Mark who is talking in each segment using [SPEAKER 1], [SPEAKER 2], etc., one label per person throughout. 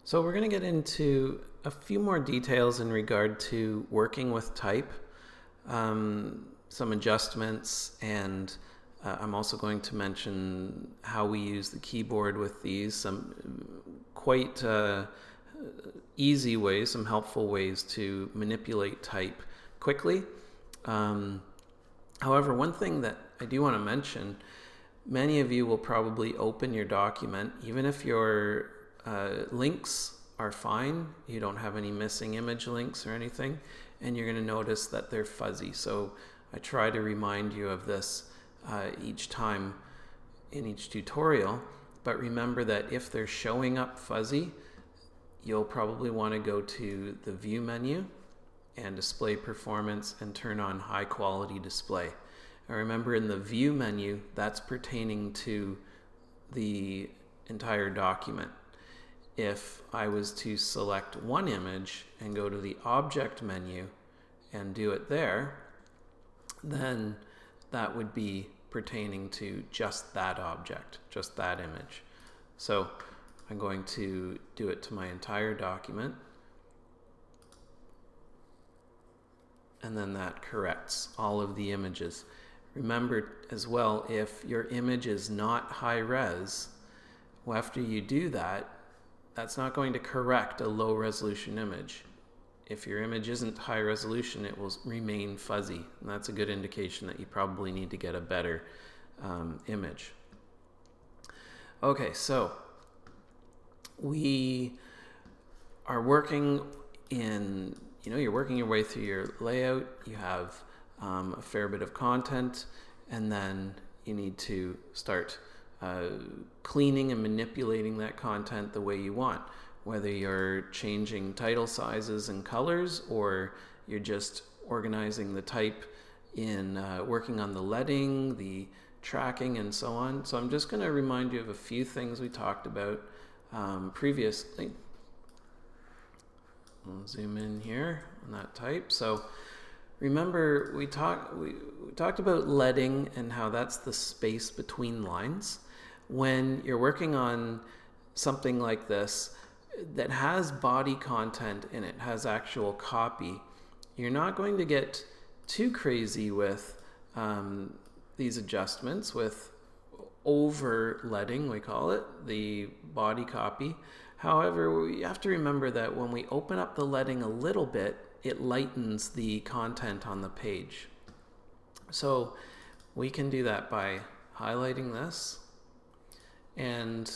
[SPEAKER 1] So we're going to get into a few more details in regard to working with type, some adjustments, and I'm also going to mention how we use the keyboard with these, some quite easy ways, some helpful ways to manipulate type quickly. However, one thing that I do want to mention, many of you will probably open your document, even if your links are fine, you don't have any missing image links or anything, and you're going to notice that they're fuzzy. So I try to remind you of this each time in each tutorial, but remember that if they're showing up fuzzy, you'll probably want to go to the View menu and Display Performance and turn on High Quality Display. And remember, in the View menu, that's pertaining to the entire document. If I was to select one image and go to the Object menu and do it there, then that would be pertaining to just that object, just that image. So I'm going to do it to my entire document, and then that corrects all of the images. Remember as well, if your image is not high res, well, after you do that, that's not going to correct a low resolution image. If your image isn't high resolution, it will remain fuzzy, and that's a good indication that you probably need to get a better image. Okay, so we are working in, you're working your way through your layout, you have a fair bit of content, and then you need to start cleaning and manipulating that content the way you want, whether you're changing title sizes and colors, or you're just organizing the type in working on the leading, the tracking, and so on. So I'm just going to remind you of a few things we talked about previously. I'll zoom in here on that type. So remember, we talked about leading and how that's the space between lines. When you're working on something like this that has body content in it, has actual copy, you're not going to get too crazy with these adjustments, with over leading, we call it, the body copy. However, we have to remember that when we open up the leading a little bit, it lightens the content on the page. So we can do that by highlighting this. And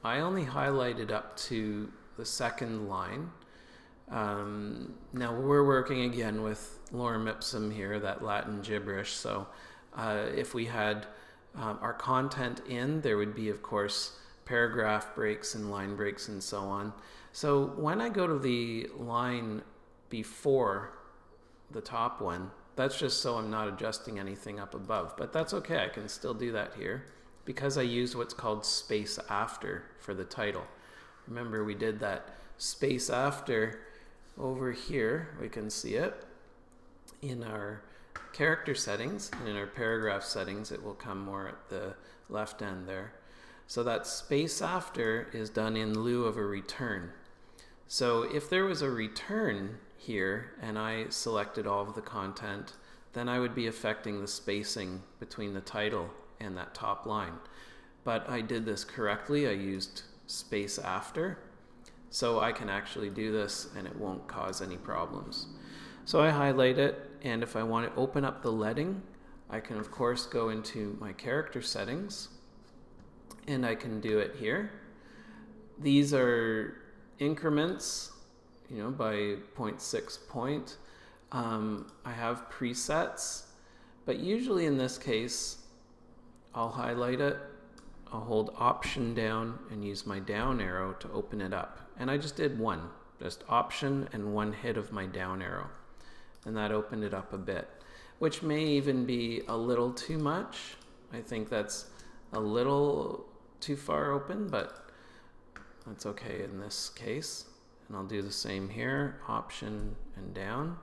[SPEAKER 1] I only highlighted up to the second line. Now we're working again with lorem ipsum here, that Latin gibberish. So if we had our content in, there would be, of course, paragraph breaks and line breaks and so on. So when I go to the line before the top one, that's just so I'm not adjusting anything up above. But that's okay, I can still do that here, because I use what's called space after for the title. Remember, we did that space after over here. We can see it in our character settings, and in our paragraph settings it will come more at the left end there. So that space after is done in lieu of a return. So if there was a return here and I selected all of the content, then I would be affecting the spacing between the title and that top line. But I did this correctly. I used space after, so I can actually do this and it won't cause any problems. So I highlight it, and if I want to open up the leading, I can of course go into my character settings, and I can do it here. These are increments, by 0.6 point. I have presets, but usually in this case, I'll highlight it, I'll hold Option down and use my down arrow to open it up. And I just did one, just Option and one hit of my down arrow. And that opened it up a bit, which may even be a little too much. I think that's a little too far open, but that's okay in this case. And I'll do the same here, Option and down.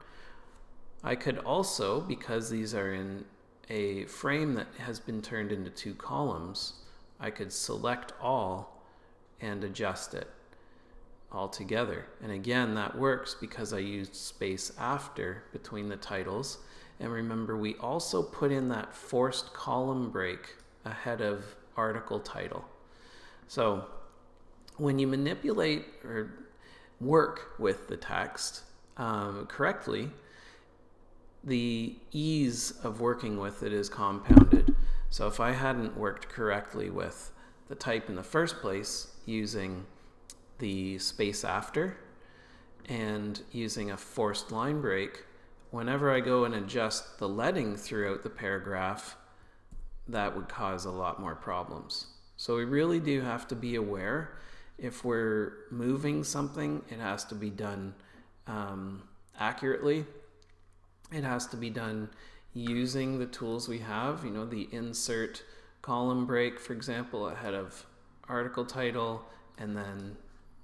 [SPEAKER 1] I could also, because these are in a frame that has been turned into two columns, I could select all and adjust it. all together. And again, that works because I used space after between the titles. And remember, we also put in that forced column break ahead of article title. So when you manipulate or work with the text correctly, the ease of working with it is compounded. So if I hadn't worked correctly with the type in the first place, using the space after and using a forced line break, whenever I go and adjust the leading throughout the paragraph, that would cause a lot more problems. So we really do have to be aware. If we're moving something, it has to be done accurately. It has to be done using the tools we have, the insert column break, for example, ahead of article title, and then,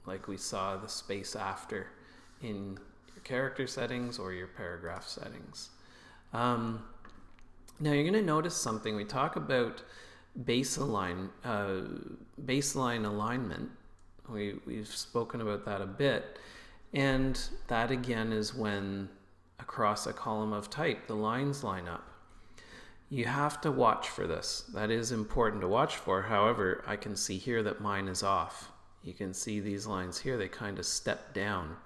[SPEAKER 1] like we saw, the space after in your character settings or your paragraph settings. Now you're going to notice something. We talk about baseline alignment. We've spoken about that a bit, and that again is when across a column of type the lines line up. You have to watch for this. That is important to watch for. However, I can see here that mine is off. You can see these lines here, they kind of step down,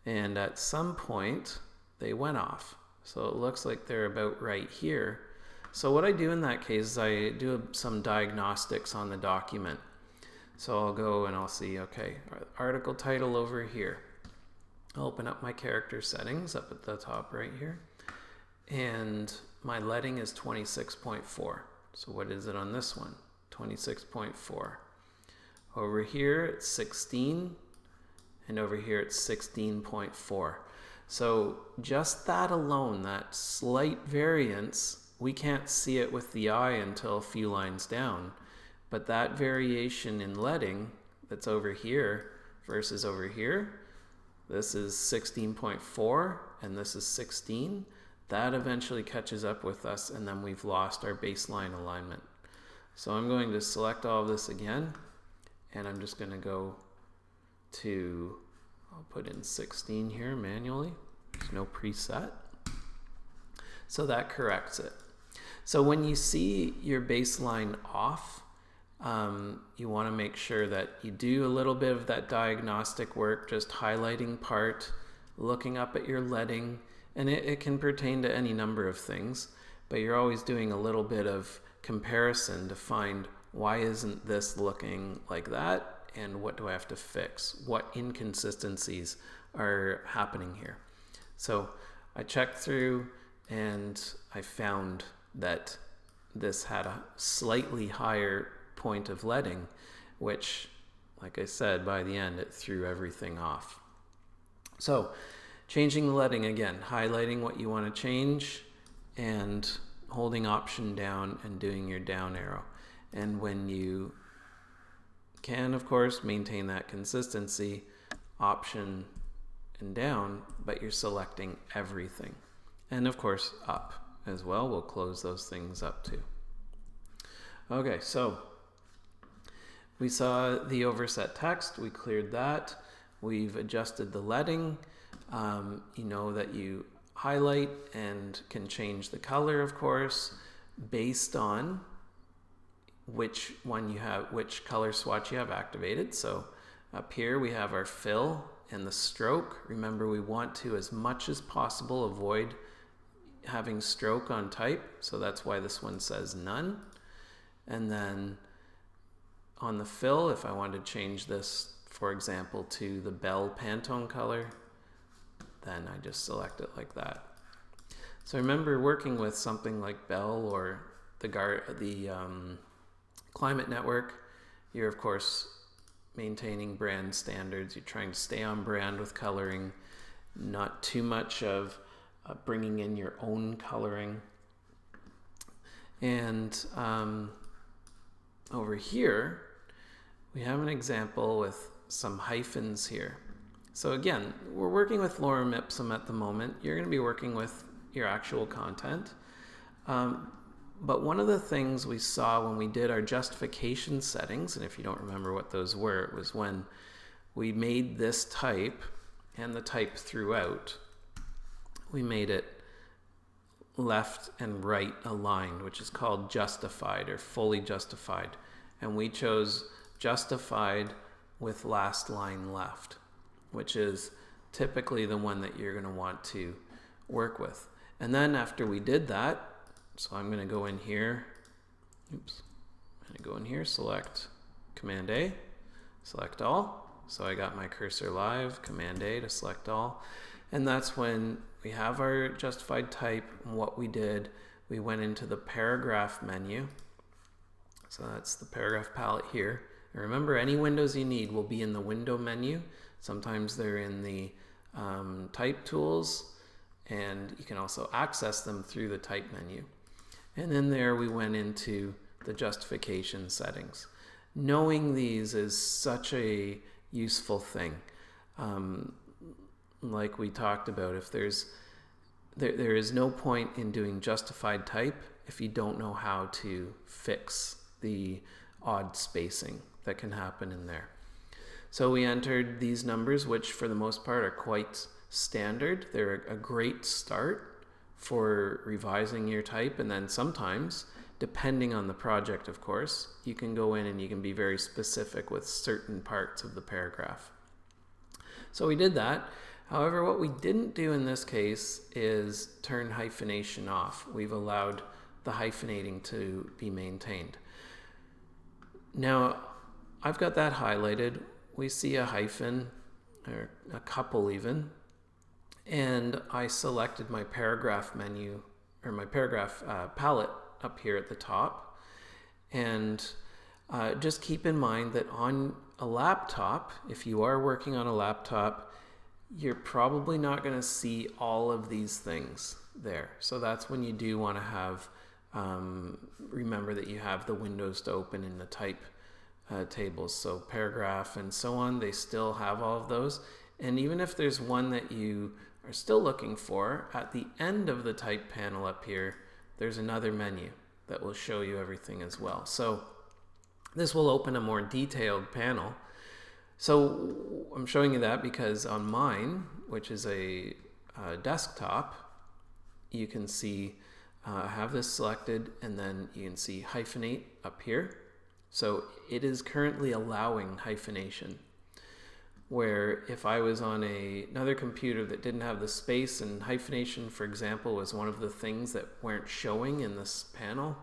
[SPEAKER 1] and at some point they went off. So it looks like they're about right here. So what I do in that case is I do some diagnostics on the document. So I'll go and I'll see, okay, article title over here. I'll open up my character settings up at the top right here. And my leading is 26.4. So what is it on this one? 26.4. Over here it's 16, and over here it's 16.4. So just that alone, that slight variance, we can't see it with the eye until a few lines down. But that variation in leading that's over here versus over here, this is 16.4 and this is 16. That eventually catches up with us, and then we've lost our baseline alignment. So I'm going to select all of this again, and I'm just going to go to, I'll put in 16 here manually. There's no preset. So that corrects it. So when you see your baseline off, you want to make sure that you do a little bit of that diagnostic work, just highlighting part, looking up at your leading, and it can pertain to any number of things, but you're always doing a little bit of comparison to find why isn't this looking like that, and what do I have to fix? What inconsistencies are happening here? So I checked through and I found that this had a slightly higher point of leading, which, like I said, by the end it threw everything off. So changing the leading again, highlighting what you want to change and holding Option down and doing your down arrow. And when you can, of course, maintain that consistency, Option and down, but you're selecting everything. And of course up as well. We'll close those things up too. Okay, so we saw the overset text, we cleared that, we've adjusted the leading. You know that you highlight and can change the color, of course, based on which one you have, which color swatch you have activated. So up here we have our fill and the stroke. Remember, we want to, as much as possible, avoid having stroke on type. So that's why this one says none. And then on the fill, if I want to change this, for example, to the Bell Pantone color, then I just select it like that. So remember, working with something like Bell or the Climate Network, you're of course maintaining brand standards. You're trying to stay on brand with coloring, not too much of bringing in your own coloring. And over here, we have an example with some hyphens here. So again, we're working with lorem ipsum at the moment. You're going to be working with your actual content. But one of the things we saw when we did our justification settings, and if you don't remember what those were, it was when we made this type and the type throughout, we made it left and right aligned, which is called justified or fully justified. And we chose justified with last line left, which is typically the one that you're going to want to work with. And then after we did that, so I'm going to go in here, I'm going to go in here, select Command A, select all. So I got my cursor live, Command A to select all. And that's when we have our justified type. And what we did, we went into the paragraph menu. So that's the paragraph palette here. And remember, any windows you need will be in the window menu. Sometimes they're in the type tools, and you can also access them through the type menu. And then there we went into the justification settings. Knowing these is such a useful thing. Like we talked about, if there is no point in doing justified type if you don't know how to fix the odd spacing that can happen in there. So we entered these numbers, which for the most part are quite standard. They're a great start for revising your type, and then sometimes, depending on the project of course, you can go in and you can be very specific with certain parts of the paragraph. So we did that. However, what we didn't do in this case is turn hyphenation off. We've allowed the hyphenating to be maintained. Now, I've got that highlighted. We see a hyphen, or a couple even, and I selected my paragraph menu, or my paragraph palette up here at the top. And just keep in mind that on a laptop, if you are working on a laptop, you're probably not going to see all of these things there. So that's when you do want to have, remember that you have the windows to open in the type tables. So paragraph and so on, they still have all of those. And even if there's one that you are still looking for, at the end of the type panel up here, there's another menu that will show you everything as well. So this will open a more detailed panel. So I'm showing you that because on mine, which is a desktop, you can see I have this selected, and then you can see hyphenate up here. So it is currently allowing hyphenation, where if I was on another computer that didn't have the space, and hyphenation, for example, was one of the things that weren't showing in this panel,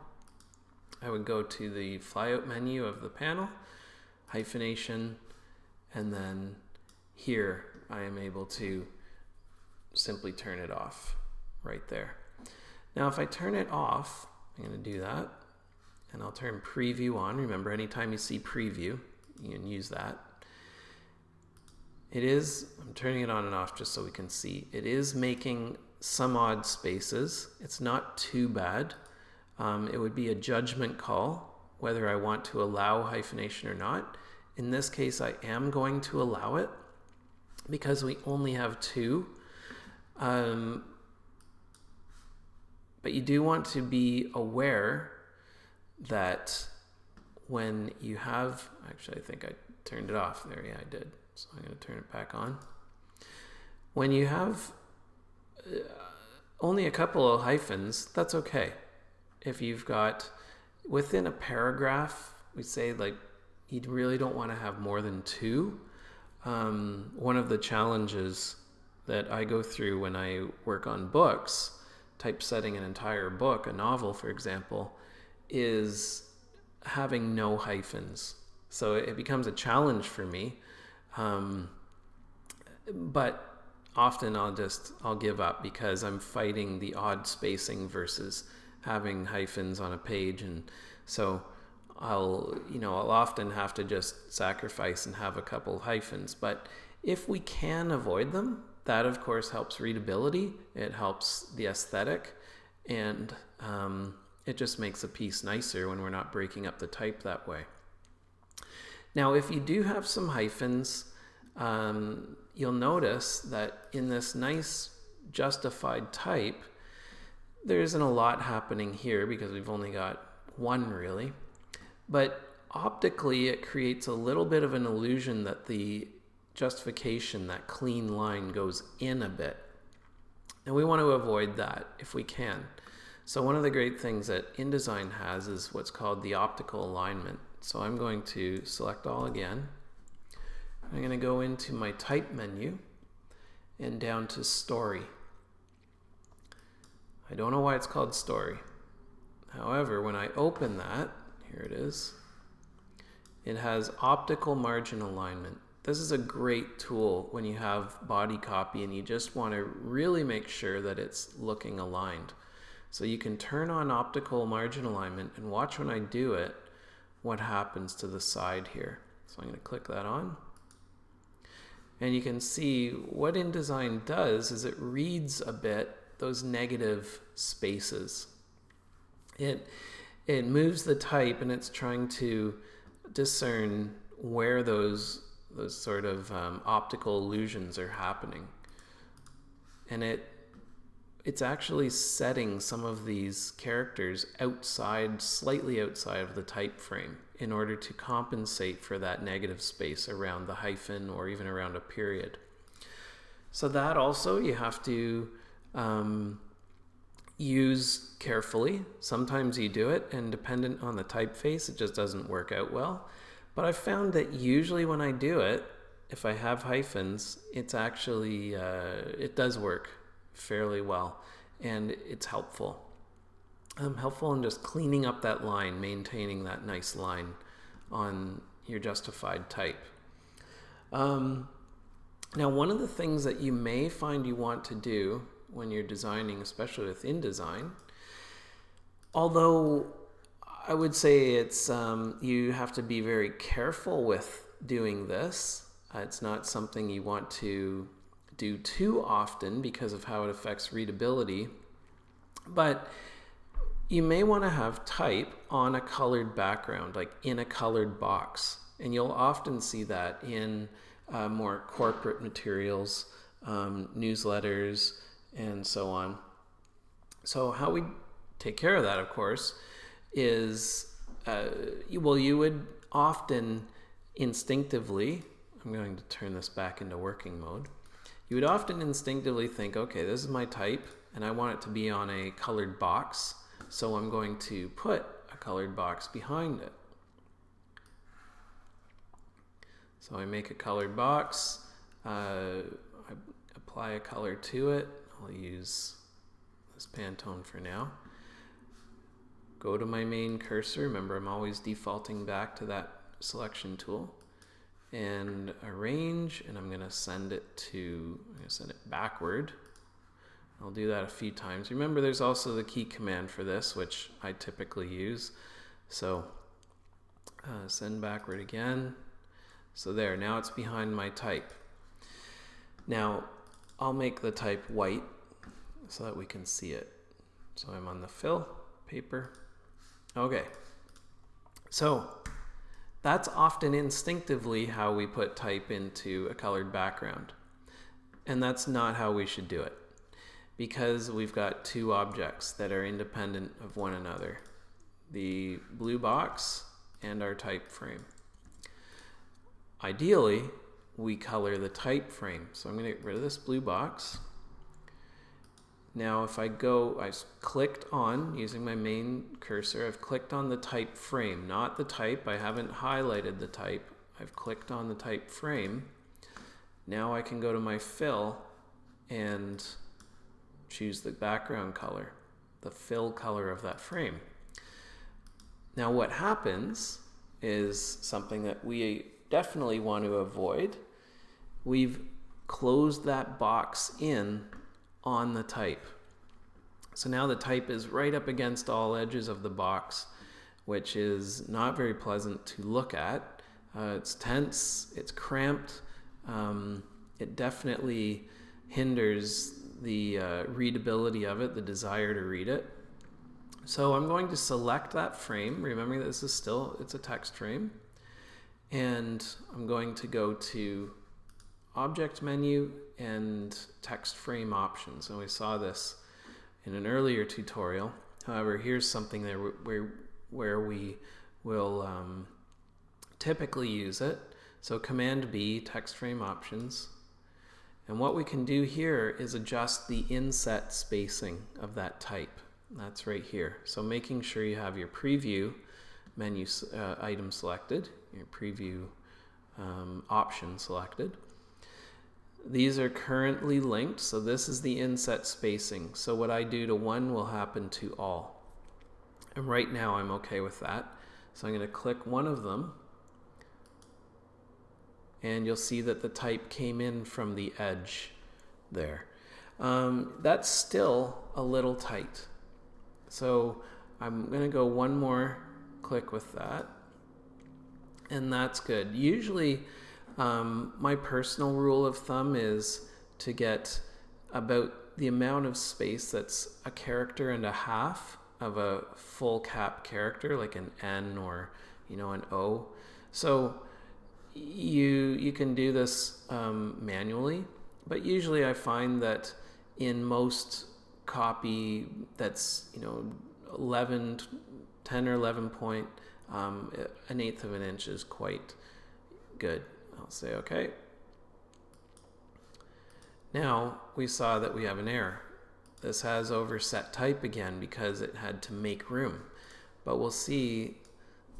[SPEAKER 1] I would go to the flyout menu of the panel, hyphenation, and then here I am able to simply turn it off right there. Now if I turn it off, I'm going to do that, and I'll turn preview on. Remember, anytime you see preview, you can use that. I'm turning it on and off just so we can see. It is making some odd spaces. It's not too bad. It would be a judgment call whether I want to allow hyphenation or not. In this case, I am going to allow it because we only have two. But you do want to be aware that when you have, actually I think I turned it off there, yeah I did, so I'm going to turn it back on. When you have only a couple of hyphens, that's okay. If you've got within a paragraph, we say like you really don't want to have more than two. One of the challenges that I go through when I work on books, typesetting an entire book, a novel for example, is having no hyphens. So it becomes a challenge for me. But often I'll give up because I'm fighting the odd spacing versus having hyphens on a page. And so I'll often have to just sacrifice and have a couple hyphens. But if we can avoid them, that of course helps readability. It helps the aesthetic, and it just makes a piece nicer when we're not breaking up the type that way. Now, if you do have some hyphens, you'll notice that in this nice justified type, there isn't a lot happening here because we've only got one really. But optically, it creates a little bit of an illusion that the justification, that clean line goes in a bit. And we want to avoid that if we can. So one of the great things that InDesign has is what's called the optical alignment. So I'm going to select all again. I'm going to go into my type menu and down to story. I don't know why it's called story. However, when I open that, here it is, it has optical margin alignment. This is a great tool when you have body copy and you just want to really make sure that it's looking aligned. So you can turn on optical margin alignment and watch when I do it, what happens to the side here. So I'm going to click that on. And you can see what InDesign does is it reads a bit those negative spaces. It moves the type and it's trying to discern where those sort of optical illusions are happening. And it's actually setting some of these characters outside, slightly outside of the type frame in order to compensate for that negative space around the hyphen or even around a period. So that also you have to use carefully. Sometimes you do it, and dependent on the typeface, it just doesn't work out well. But I've found that usually when I do it, if I have hyphens, it's actually, it does work fairly well, and it's helpful. Helpful in just cleaning up that line, maintaining that nice line on your justified type. Now, one of the things that you may find you want to do when you're designing, especially with InDesign, although I would say it's you have to be very careful with doing this. It's not something you want to do too often because of how it affects readability, but you may want to have type on a colored background, like in a colored box. And you'll often see that in more corporate materials, newsletters, and so on. So how we take care of that, of course, is, you would often instinctively, I'm going to turn this back into working mode, you would often instinctively think, okay, this is my type, and I want it to be on a colored box, so I'm going to put a colored box behind it. So I make a colored box, I apply a color to it. I'll use this Pantone for now. Go to my main cursor. Remember, I'm always defaulting back to that selection tool. And arrange, and I'm going to send it backward. I'll do that a few times. Remember, there's also the key command for this, which I typically use. So send backward again. So there, now it's behind my type. Now, I'll make the type white so that we can see it. So I'm on the fill, paper. Okay. So that's often instinctively how we put type into a colored background. And that's not how we should do it, because we've got two objects that are independent of one another, the blue box and our type frame. Ideally, we color the type frame. So I'm going to get rid of this blue box. Now if I clicked on, using my main cursor, I've clicked on the type frame, not the type. I haven't highlighted the type. I've clicked on the type frame. Now I can go to my fill and choose the background color, the fill color of that frame. Now what happens is something that we definitely want to avoid. We've closed that box in on the type. So now the type is right up against all edges of the box, which is not very pleasant to look at. It's tense, it's cramped, it definitely hinders the readability of it, the desire to read it. So I'm going to select that frame, remembering that this is still, it's a text frame, and I'm going to go to Object menu and text frame options. And we saw this in an earlier tutorial. However, here's something there where we will typically use it. So Command B, text frame options. And what we can do here is adjust the inset spacing of that type. That's right here. So making sure you have your preview menu item selected, your preview option selected. These are currently linked, so this is the inset spacing. So what I do to one will happen to all. And right now I'm okay with that. So I'm going to click one of them, and you'll see that the type came in from the edge there. That's still a little tight. So I'm going to go one more click with that, and that's good. Usually my personal rule of thumb is to get about the amount of space that's a character and a half of a full cap character, like an N or an O. So you can do this manually, but usually I find that in most copy that's 10 or 11 point, an eighth of an inch is quite good. I'll say okay. Now we saw that we have an error. This has overset type again because it had to make room. But we'll see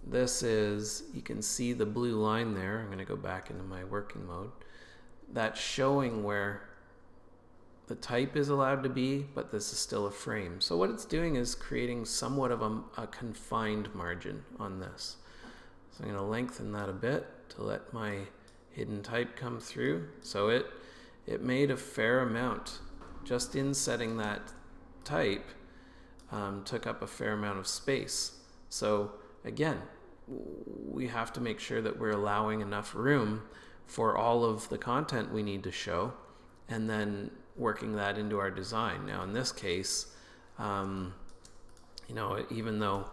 [SPEAKER 1] this is, you can see the blue line there. I'm going to go back into my working mode. That's showing where the type is allowed to be, but this is still a frame. So what it's doing is creating somewhat of a confined margin on this. So I'm going to lengthen that a bit to let my hidden type come through. So it made a fair amount. Just in setting that type took up a fair amount of space. So again, we have to make sure that we're allowing enough room for all of the content we need to show, and then working that into our design. Now in this case, even though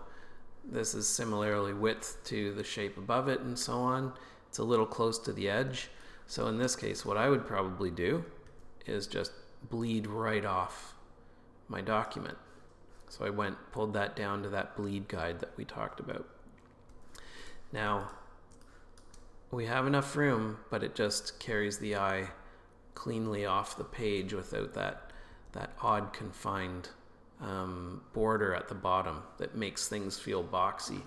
[SPEAKER 1] this is similarly width to the shape above it and so on, it's a little close to the edge. So in this case, what I would probably do is just bleed right off my document. So I pulled that down to that bleed guide that we talked about. Now we have enough room, but it just carries the eye cleanly off the page without that odd confined border at the bottom that makes things feel boxy.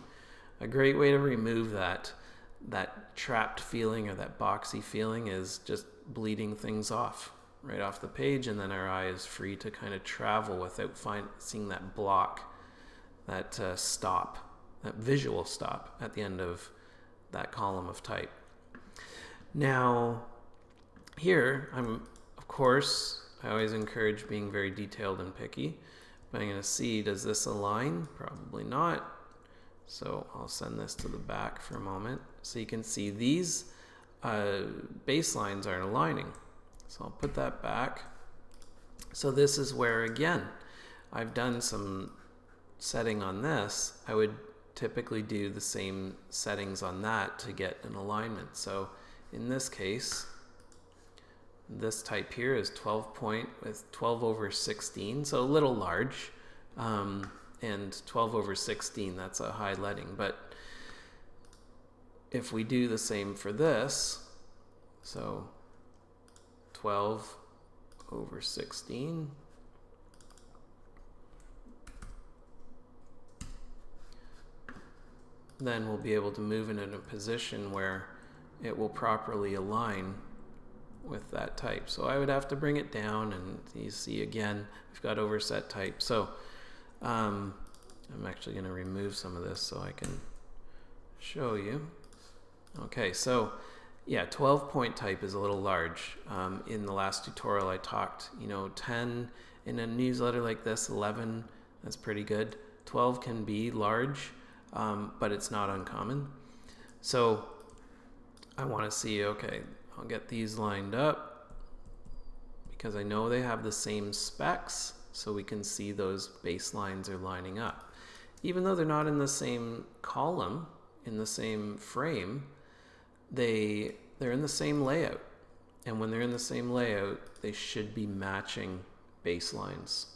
[SPEAKER 1] A great way to remove that trapped feeling or that boxy feeling is just bleeding things off right off the page, and then our eye is free to kind of travel without seeing that block, that stop, that visual stop at the end of that column of type. Now here, of course, I always encourage being very detailed and picky, but I'm going to see, does this align? Probably not. So I'll send this to the back for a moment. So you can see these baselines aren't aligning. So I'll put that back. So this is where, again, I've done some setting on this. I would typically do the same settings on that to get an alignment. So in this case, this type here is 12 point with 12 over 16, so a little large, and 12 over 16, that's a high letting. But if we do the same for this, so 12 over 16, then we'll be able to move it in a position where it will properly align with that type. So I would have to bring it down, and you see again, we've got overset type. So I'm actually going to remove some of this so I can show you. Okay, so yeah, 12 point type is a little large. In the last tutorial I talked, 10 in a newsletter like this, 11, that's pretty good. 12 can be large, but it's not uncommon. So I want to see, okay, I'll get these lined up because I know they have the same specs, so we can see those baselines are lining up. Even though they're not in the same column, in the same frame, they're in the same layout. And when they're in the same layout, they should be matching baselines.